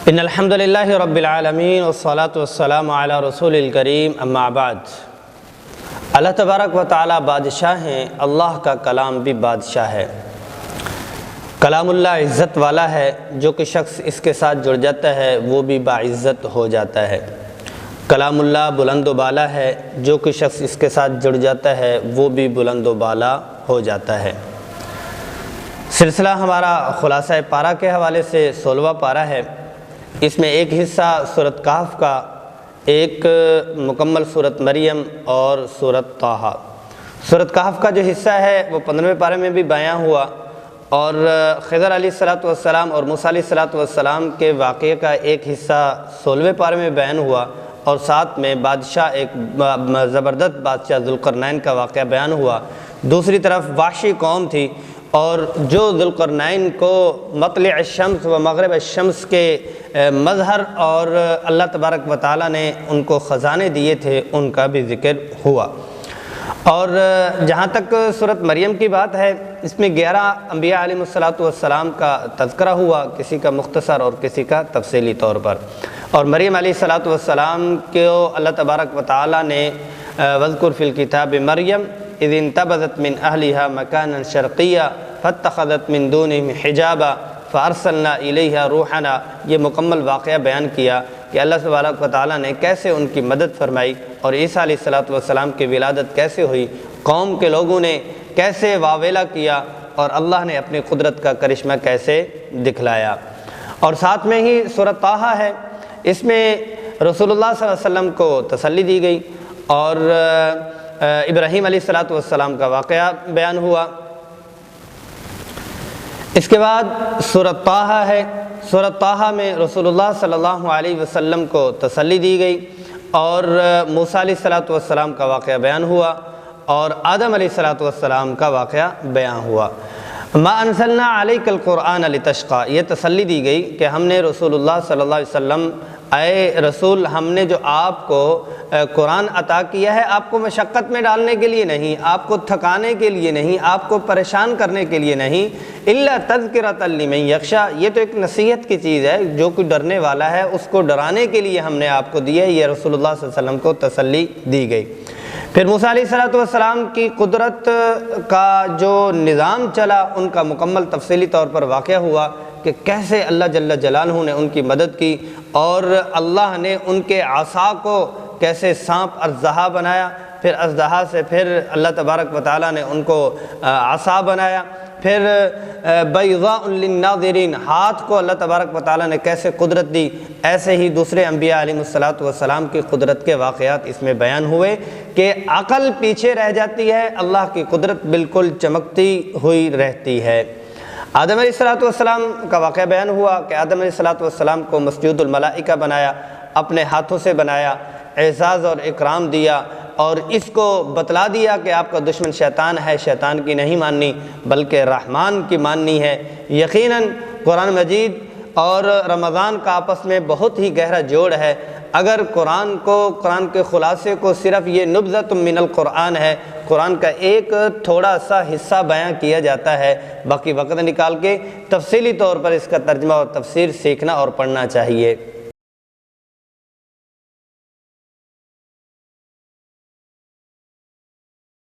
ان الحمد للہ رب العالمین والصلاة والسلام علی رسول الکریم اما بعد۔ اللہ تبارک و تعالی بادشاہ ہیں، اللہ کا کلام بھی بادشاہ ہے۔ کلام اللہ عزت والا ہے، جو کہ شخص اس کے ساتھ جڑ جاتا ہے وہ بھی باعزت ہو جاتا ہے۔ کلام اللہ بلند و بالا ہے، جو کہ شخص اس کے ساتھ جڑ جاتا ہے وہ بھی بلند و بالا ہو جاتا ہے۔ سلسلہ ہمارا خلاصہ پارہ کے حوالے سے 16واں پارہ ہے۔ اس میں ایک حصہ سورۃ کہف کا، ایک مکمل سورۃ مریم اور سورۃ طٰہٰ۔ سورۃ کہف کا جو حصہ ہے وہ 15ویں پارے میں بھی بیان ہوا، اور خضر علیہ السلام اور موسیٰ علیہ السلام کے واقعے کا ایک حصہ 16ویں پارے میں بیان ہوا، اور ساتھ میں بادشاہ ایک زبردست بادشاہ ذوالقرنین کا واقعہ بیان ہوا۔ دوسری طرف وحشی قوم تھی، اور جو ذوالقرنین کو مطلع الشمس و مغرب الشمس کے مظہر اور اللہ تبارک و تعالیٰ نے ان کو خزانے دیے تھے، ان کا بھی ذکر ہوا۔ اور جہاں تک سورۃ مریم کی بات ہے، اس میں 11 انبیاء علیہ السلام کا تذکرہ ہوا، کسی کا مختصر اور کسی کا تفصیلی طور پر۔ اور مریم علیہ السلام کو اللہ تبارک و تعالیٰ نے وَاذْكُرْ فِي الْكِتَابِ مریم اذ انتبذت من اہلها مکانا شرقیا فاتخذت من دونہم حجابا فارسلنا الیہا روحنا، یہ مکمل واقعہ بیان کیا کہ اللہ تبارک و تعالیٰ نے کیسے ان کی مدد فرمائی، اور عیسیٰ علیہ السلام کی ولادت کیسے ہوئی، قوم کے لوگوں نے کیسے واویلا کیا، اور اللہ نے اپنی قدرت کا کرشمہ کیسے دکھلایا۔ اور ساتھ میں ہی سورۃ طٰہٰ ہے، اس میں رسول اللہ صلی اللہ علیہ وسلم کو تسلی دی گئی، اور ابراہیم علیہ السلام کا واقعہ بیان ہوا۔ اس کے بعد سورۃ طٰہٰ ہے۔ سورۃ طٰہٰ میں رسول اللہ صلی اللہ علیہ وسلم کو تسلی دی گئی، اور موسیٰ علیہ السلام کا واقعہ بیان ہوا، اور آدم علیہ السلام کا واقعہ بیان ہوا۔ ما انزلنا علیک القرآن لتشقی، یہ تسلی دی گئی کہ ہم نے رسول اللہ صلی اللہ علیہ وسلم، اے رسول، ہم نے جو آپ کو قرآن عطا کیا ہے آپ کو مشقت میں ڈالنے کے لیے نہیں، آپ کو تھکانے کے لیے نہیں، آپ کو پریشان کرنے کے لیے نہیں، الا تذکرۃ لمن یخشی، یہ تو ایک نصیحت کی چیز ہے، جو کوئی ڈرنے والا ہے اس کو ڈرانے کے لیے ہم نے آپ کو دی ہے، یہ رسول اللہ صلی اللہ علیہ وسلم کو تسلی دی گئی۔ پھر موسیٰ علیہ السلام کی قدرت کا جو نظام چلا، ان کا مکمل تفصیلی طور پر واقعہ ہوا کہ کیسے اللہ جل جلالہ نے ان کی مدد کی، اور اللہ نے ان کے عصا کو کیسے سانپ اژدہا بنایا، پھر اژدہا سے پھر اللہ تبارک و تعالیٰ نے ان کو عصا بنایا، پھر بیضاء للناظرین، ہاتھ کو اللہ تبارک و تعالیٰ نے کیسے قدرت دی۔ ایسے ہی دوسرے انبیاء علیہ السلام کی قدرت کے واقعات اس میں بیان ہوئے کہ عقل پیچھے رہ جاتی ہے، اللہ کی قدرت بالکل چمکتی ہوئی رہتی ہے۔ آدم علیہ السلام کا واقعہ بیان ہوا کہ آدم علیہ السلام کو مسجود الملائکہ بنایا، اپنے ہاتھوں سے بنایا، اعزاز اور اکرام دیا، اور اس کو بتلا دیا کہ آپ کا دشمن شیطان ہے، شیطان کی نہیں ماننی بلکہ رحمان کی ماننی ہے۔ یقیناً قرآن مجید اور رمضان کا آپس میں بہت ہی گہرا جوڑ ہے۔ اگر قرآن کے خلاصے کو صرف یہ نبذۃ من القرآن ہے، قرآن کا ایک تھوڑا سا حصہ بیان کیا جاتا ہے، باقی وقت نکال کے تفصیلی طور پر اس کا ترجمہ اور تفسیر سیکھنا اور پڑھنا چاہیے۔